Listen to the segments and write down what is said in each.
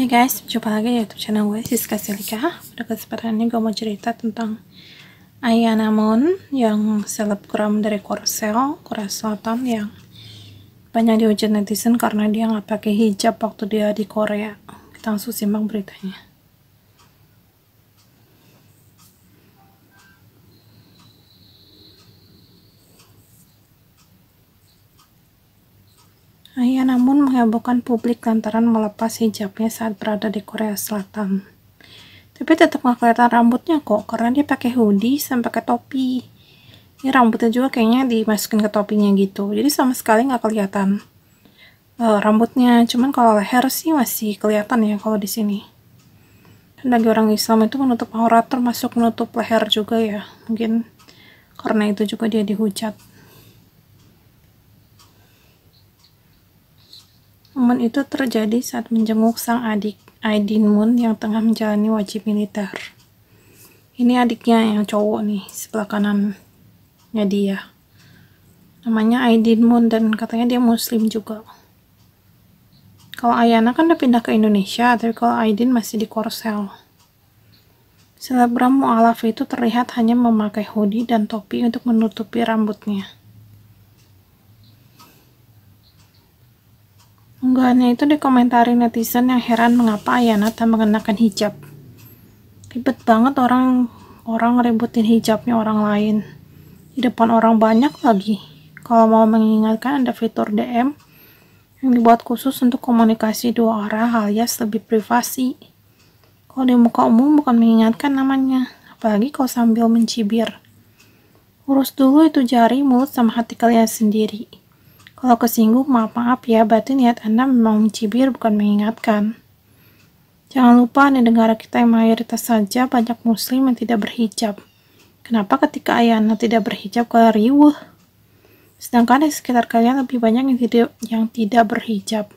Hey guys, jumpa lagi di YouTube channel gue, Siska Silika. Pada kesempatan ini gue mau cerita tentang Ayana Moon yang selebgram dari Korea Selatan yang banyak dihujat netizen karena dia nggak pakai hijab waktu dia di Korea. Kita langsung simak beritanya. Ayana Moon menghebohkan publik lantaran melepas hijabnya saat berada di Korea Selatan. Tapi tetap nggak kelihatan rambutnya kok, karena dia pakai hoodie sama pakai topi. Ini rambutnya juga kayaknya dimasukin ke topinya gitu, jadi sama sekali nggak kelihatan rambutnya. Cuman kalau leher sih masih kelihatan ya kalau di sini. Dan bagi orang Islam itu menutup aurat termasuk menutup leher juga ya. Mungkin karena itu juga dia dihujat. Momen itu terjadi saat menjenguk sang adik Aidin Moon yang tengah menjalani wajib militer. Ini adiknya yang cowok nih, sebelah kanannya dia. Namanya Aidin Moon dan katanya dia muslim juga. Kalau Ayana kan udah pindah ke Indonesia, tapi kalau Aidin masih di Korsel. Selebgram mu'alaf itu terlihat hanya memakai hoodie dan topi untuk menutupi rambutnya. Unggahannya itu dikomentari netizen yang heran mengapa Ayana tak mengenakan hijab. Ribet banget orang ributin hijabnya orang lain. Di depan orang banyak lagi. Kalau mau mengingatkan ada fitur DM yang dibuat khusus untuk komunikasi dua arah alias lebih privasi. Kalau di muka umum bukan mengingatkan namanya, apalagi kalau sambil mencibir. Urus dulu itu jari, mulut, sama hati kalian sendiri. Kalau kesinggung, maaf ya, berarti niat Anda memang mencibir bukan mengingatkan. Jangan lupa di negara kita yang mayoritas saja banyak muslim yang tidak berhijab. Kenapa ketika Ayana tidak berhijab kalian riuh? Sedangkan di sekitar kalian lebih banyak yang tidak berhijab.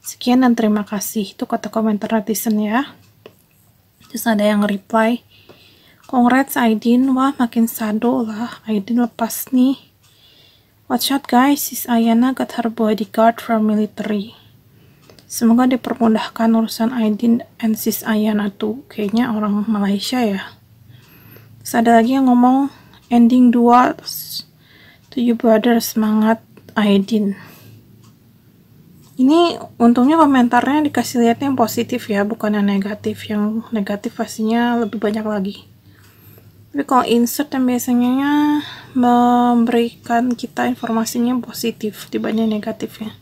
Sekian dan terima kasih. Itu kata komentar netizen ya. Terus ada yang reply, "Congrats Aidin, wah makin sado lah, Aidin lepas nih. Watch out guys, sis Ayana got her bodyguard from military." Semoga dipermudahkan urusan Aidin and sis Ayana tuh. Kayaknya orang Malaysia ya. Terus ada lagi yang ngomong, ending 2 to you brother, semangat Aidin. Ini untungnya komentarnya dikasih lihat yang positif ya, bukan yang negatif. Yang negatif pastinya lebih banyak lagi. Tapi kalau insert yang biasanya memberikan kita informasinya positif dibanding negatifnya.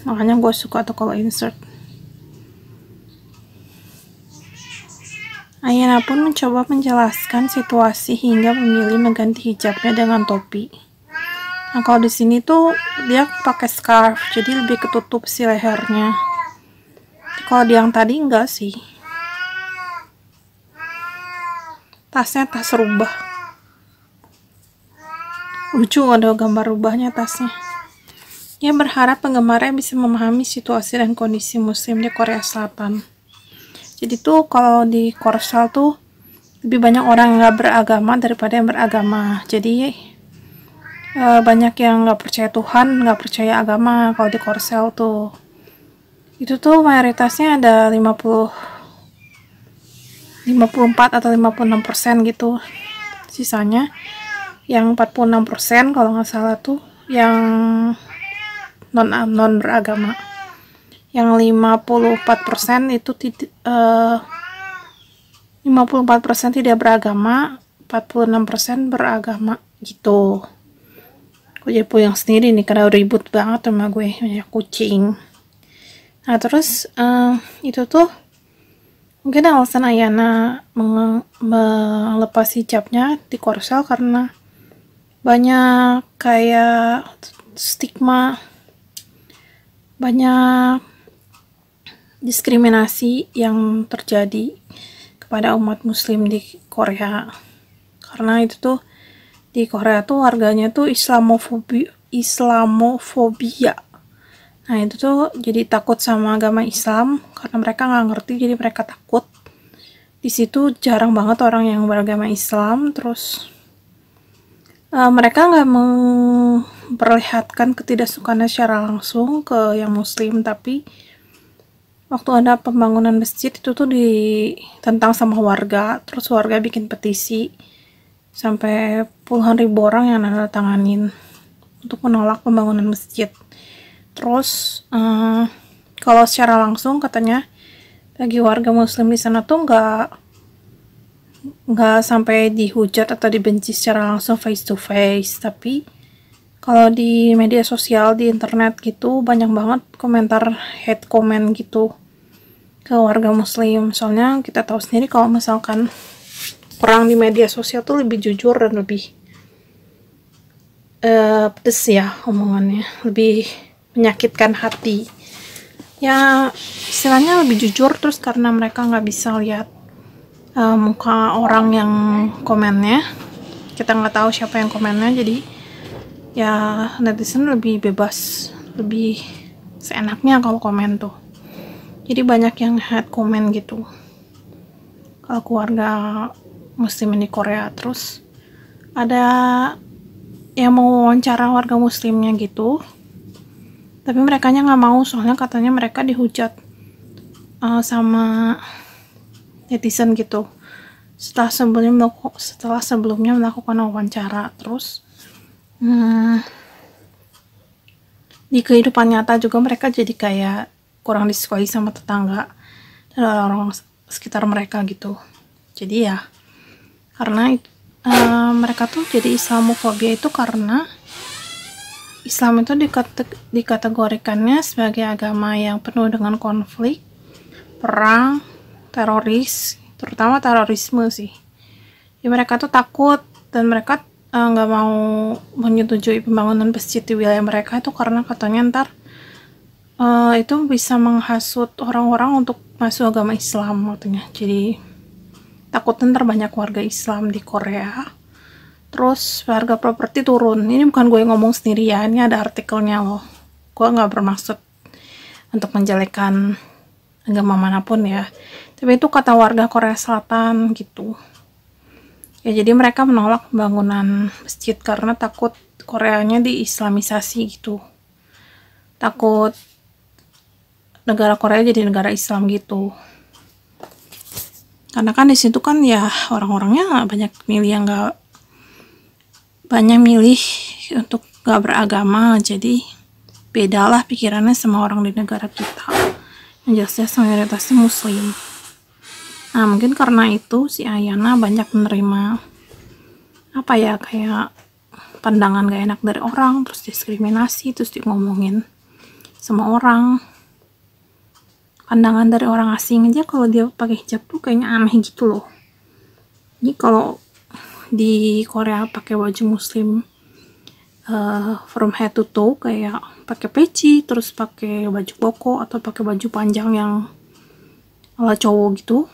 Makanya gue suka tuh kalau insert. Ayana pun mencoba menjelaskan situasi hingga memilih mengganti hijabnya dengan topi. Nah kalau di sini tuh dia pakai scarf, jadi lebih ketutup si lehernya. Kalau di yang tadi enggak sih. Tasnya tas rubah. Lucu ada gambar rubahnya tasnya. Dia berharap penggemarnya bisa memahami situasi dan kondisi muslim di Korea Selatan. Jadi tuh kalau di Korsel tuh lebih banyak orang yang nggak beragama daripada yang beragama. Jadi banyak yang nggak percaya Tuhan, nggak percaya agama kalau di Korsel tuh. Itu tuh mayoritasnya ada 54 atau 56% gitu. Sisanya yang 46% kalau nggak salah tuh yang non beragama. Yang 54% itu 54% tidak beragama, 46% beragama gitu. Aku jadi puyeng sendiri nih karena ribut banget sama gue, banyak kucing. Nah terus itu tuh mungkin alasan Ayana melepas hijabnya di Korsel karena banyak kayak stigma, banyak diskriminasi yang terjadi kepada umat muslim di Korea. Karena itu tuh di Korea tuh warganya tuh Islamofobia. Nah itu tuh jadi takut sama agama Islam karena mereka nggak ngerti, jadi mereka takut. Di situ jarang banget orang yang beragama Islam. Terus mereka nggak memperlihatkan ketidaksukaannya secara langsung ke yang muslim, tapi waktu ada pembangunan masjid itu tuh ditentang sama warga, terus warga bikin petisi sampai puluhan ribu orang yang nanda tanganin untuk menolak pembangunan masjid. Terus kalau secara langsung katanya bagi warga muslim di sana tuh nggak sampai dihujat atau dibenci secara langsung face to face, tapi kalau di media sosial, di internet gitu, banyak banget komentar hate comment gitu ke warga muslim. Soalnya kita tahu sendiri kalau misalkan orang di media sosial tuh lebih jujur dan lebih pedes ya omongannya, lebih menyakitkan hati. Ya istilahnya lebih jujur, terus karena mereka nggak bisa lihat muka orang yang komennya, kita nggak tahu siapa yang komennya, jadi ya netizen lebih bebas, lebih seenaknya kalau komen tuh. Jadi banyak yang hate komen gitu kalau keluarga muslim di Korea. Terus ada yang mau wawancara warga muslimnya gitu, tapi merekanya nggak mau, soalnya katanya mereka dihujat sama netizen gitu setelah sebelumnya melakukan wawancara. Terus di kehidupan nyata juga mereka jadi kayak kurang disukai sama tetangga dan orang-orang sekitar mereka gitu. Jadi ya karena mereka tuh jadi Islamofobia itu karena Islam itu dikategorikannya sebagai agama yang penuh dengan konflik, perang, teroris, terutama terorisme sih. Jadi mereka tuh takut dan mereka nggak mau menyetujui pembangunan masjid di wilayah mereka itu karena katanya ntar itu bisa menghasut orang-orang untuk masuk agama Islam katanya. Jadi takut ntar banyak warga Islam di Korea, terus harga properti turun. Ini bukan gue ngomong sendiri ya, ini ada artikelnya loh. Gue nggak bermaksud untuk menjelekkan agama manapun ya, tapi itu kata warga Korea Selatan gitu. Ya jadi mereka menolak pembangunan masjid karena takut Koreanya diislamisasi gitu. Takut negara Korea jadi negara Islam gitu. Karena kan di situ kan ya orang-orangnya banyak milih untuk gak beragama, jadi bedalah pikirannya sama orang di negara kita yang jelas-jelas mayoritasnya muslim. Nah mungkin karena itu si Ayana banyak menerima kayak pandangan gak enak dari orang, terus diskriminasi, terus ngomongin sama orang. Pandangan dari orang asing aja kalau dia pakai hijab tuh kayaknya aneh gitu loh. Jadi kalau di Korea pakai baju muslim from head to toe, kayak pakai peci, terus pakai baju koko atau pakai baju panjang yang ala cowok gitu,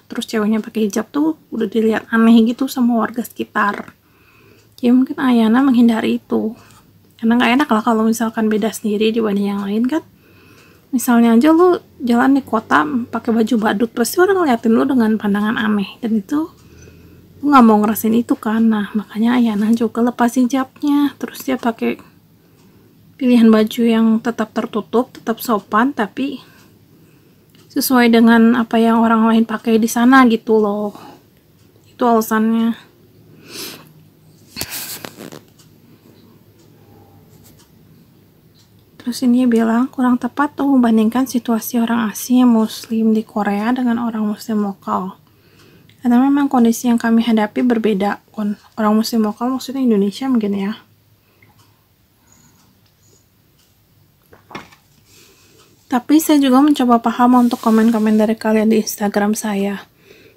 terus ceweknya pakai hijab tuh udah dilihat aneh gitu sama warga sekitar. Jadi mungkin Ayana menghindari itu karena nggak enak lah kalau misalkan beda sendiri dibanding yang lain kan. Misalnya aja lu jalan di kota pakai baju badut, pasti orang ngeliatin lu dengan pandangan aneh, dan itu lu nggak mau ngerasain itu kan. Nah makanya Ayana juga lepas hijabnya, terus dia pakai pilihan baju yang tetap tertutup, tetap sopan, tapi sesuai dengan apa yang orang lain pakai di sana gitu loh. Itu alasannya. Terus ini bilang kurang tepat tuh membandingkan situasi orang asing yang muslim di Korea dengan orang muslim lokal. Karena memang kondisi yang kami hadapi berbeda. Orang muslim lokal maksudnya Indonesia mungkin ya. Tapi saya juga mencoba paham untuk komen-komen dari kalian di Instagram saya.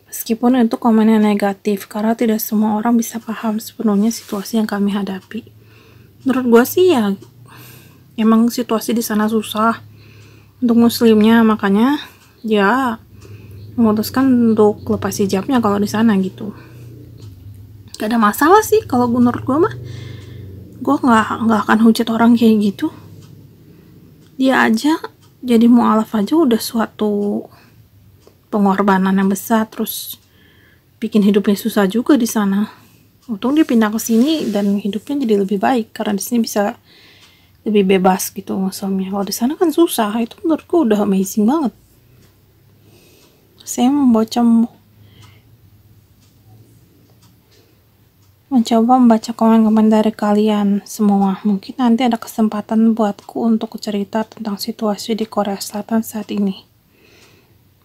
Meskipun itu komennya negatif, karena tidak semua orang bisa paham sepenuhnya situasi yang kami hadapi. Menurut gue sih ya, emang situasi di sana susah untuk muslimnya, makanya ya memutuskan untuk lepas hijabnya kalau di sana gitu. Gak ada masalah sih kalau menurut gue mah. Gue nggak akan hujat orang kayak gitu. Dia aja jadi mu'alaf aja udah suatu pengorbanan yang besar, terus bikin hidupnya susah juga di sana. Untung dia pindah ke sini dan hidupnya jadi lebih baik karena di sini bisa lebih bebas gitu maksudnya. Kalau di sana kan susah, itu menurutku udah amazing banget. Saya mencoba membaca komen-komen dari kalian semua. Mungkin nanti ada kesempatan buatku untuk cerita tentang situasi di Korea Selatan saat ini.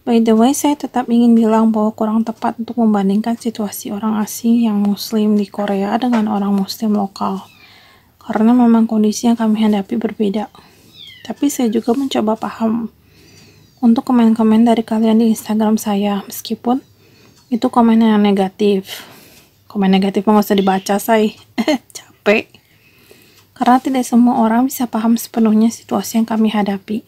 By the way, saya tetap ingin bilang bahwa kurang tepat untuk membandingkan situasi orang asing yang muslim di Korea dengan orang muslim lokal. Karena memang kondisi yang kami hadapi berbeda. Tapi saya juga mencoba paham untuk komen-komen dari kalian di Instagram saya, meskipun itu komen yang negatif. Komen negatif nggak usah dibaca, say. Capek. Karena tidak semua orang bisa paham sepenuhnya situasi yang kami hadapi.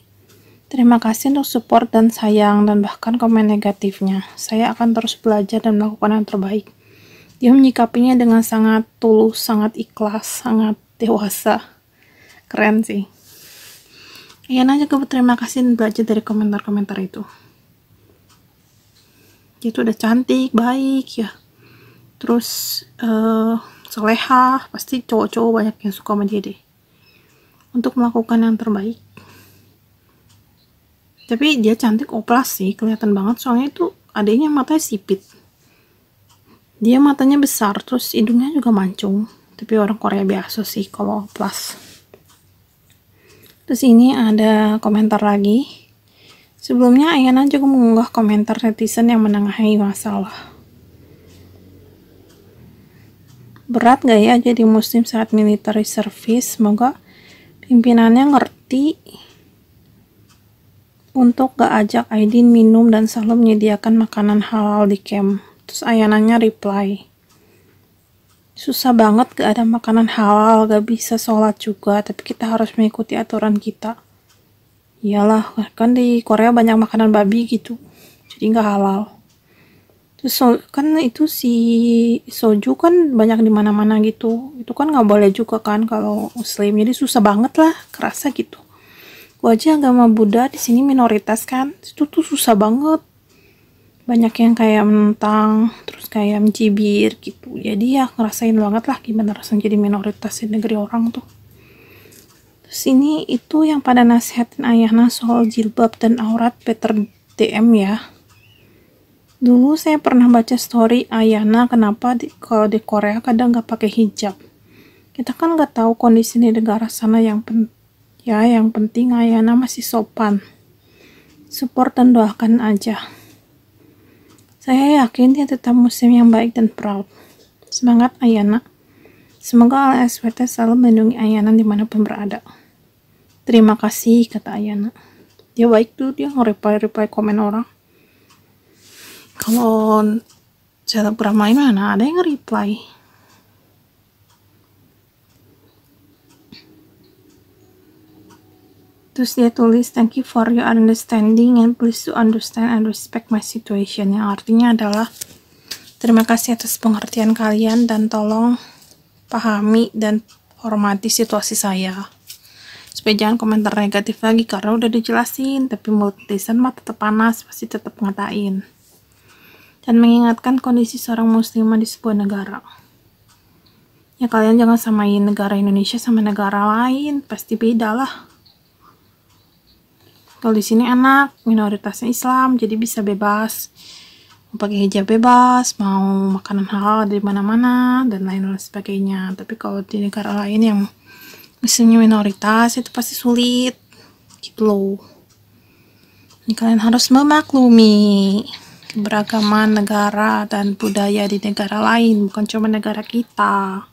Terima kasih untuk support dan sayang dan bahkan komen negatifnya. Saya akan terus belajar dan melakukan yang terbaik. Dia menyikapinya dengan sangat tulus, sangat ikhlas, sangat dewasa. Keren sih. Ayana juga berterima kasih dan belajar dari komentar-komentar itu. Dia tuh udah cantik, baik ya. Terus solehah, pasti cowok-cowok banyak yang suka sama dia deh. Untuk melakukan yang terbaik. Tapi dia cantik oplas sih, kelihatan banget, soalnya itu adanya matanya sipit. Dia matanya besar, terus hidungnya juga mancung. Tapi orang Korea biasa sih kalau oplas. Terus ini ada komentar lagi. Sebelumnya Ayana juga mengunggah komentar netizen yang menengahi masalah. Berat gak ya jadi muslim saat military service? Semoga pimpinannya ngerti untuk gak ajak Aidin minum dan selalu menyediakan makanan halal di camp. Terus Ayananya reply, susah banget gak ada makanan halal, gak bisa sholat juga, tapi kita harus mengikuti aturan kita. Iyalah, kan di Korea banyak makanan babi gitu, jadi gak halal. Terus kan itu si soju kan banyak di mana-mana gitu, itu kan gak boleh juga kan kalau muslim, jadi susah banget lah, kerasa gitu. Gua aja agama Buddha di sini minoritas kan, itu tuh susah banget. Banyak yang kayak menentang, terus kayak mencibir gitu. Jadi ya ngerasain banget lah gimana rasanya jadi minoritas di negeri orang tuh. Terus ini itu yang pada nasihatin Ayana soal jilbab dan aurat, better DM ya. Dulu saya pernah baca story Ayana kenapa kalau di Korea kadang gak pakai hijab. Kita kan gak tahu kondisi di negara sana yang penting Ayana masih sopan. Support dan doakan aja. Saya yakin dia tetap muslim yang baik dan proud. Semangat Ayana. Semoga Allah SWT selalu melindungi Ayana dimanapun berada. Terima kasih, kata Ayana. Dia baik tuh, dia nge-reply komen orang. Kalau selebgram lain mana ada yang nge-reply. Terus dia tulis, thank you for your understanding and please to understand and respect my situation. Yang artinya adalah, terima kasih atas pengertian kalian dan tolong pahami dan hormati situasi saya. Supaya jangan komentar negatif lagi, karena udah dijelasin, tapi mulut netizen mah tetap panas, pasti tetap ngatain. Dan mengingatkan kondisi seorang muslimah di sebuah negara. Ya kalian jangan samain negara Indonesia sama negara lain, pasti beda lah. Kalau di sini enak, minoritasnya Islam, jadi bisa bebas, mau pakai hijab bebas, mau makanan halal dari mana-mana dan lain-lain sebagainya. Tapi kalau di negara lain yang misalnya minoritas itu pasti sulit, gitu loh. Ini kalian harus memaklumi keberagaman negara dan budaya di negara lain, bukan cuma negara kita.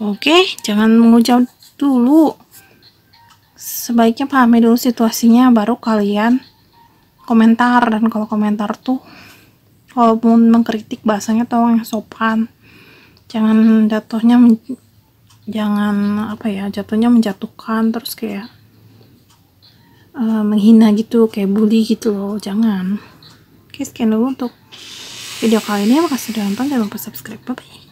Oke, jangan mengucap dulu. Sebaiknya pahami dulu situasinya, baru kalian komentar. Dan kalau komentar tuh, walaupun mengkritik, bahasanya tolong yang sopan. Jangan jatuhnya jatuhnya menjatuhkan, terus kayak menghina gitu, kayak bully gitu loh. Jangan. Oke, sekian dulu untuk video kali ini. Makasih udah nonton, jangan lupa subscribe. Bye bye.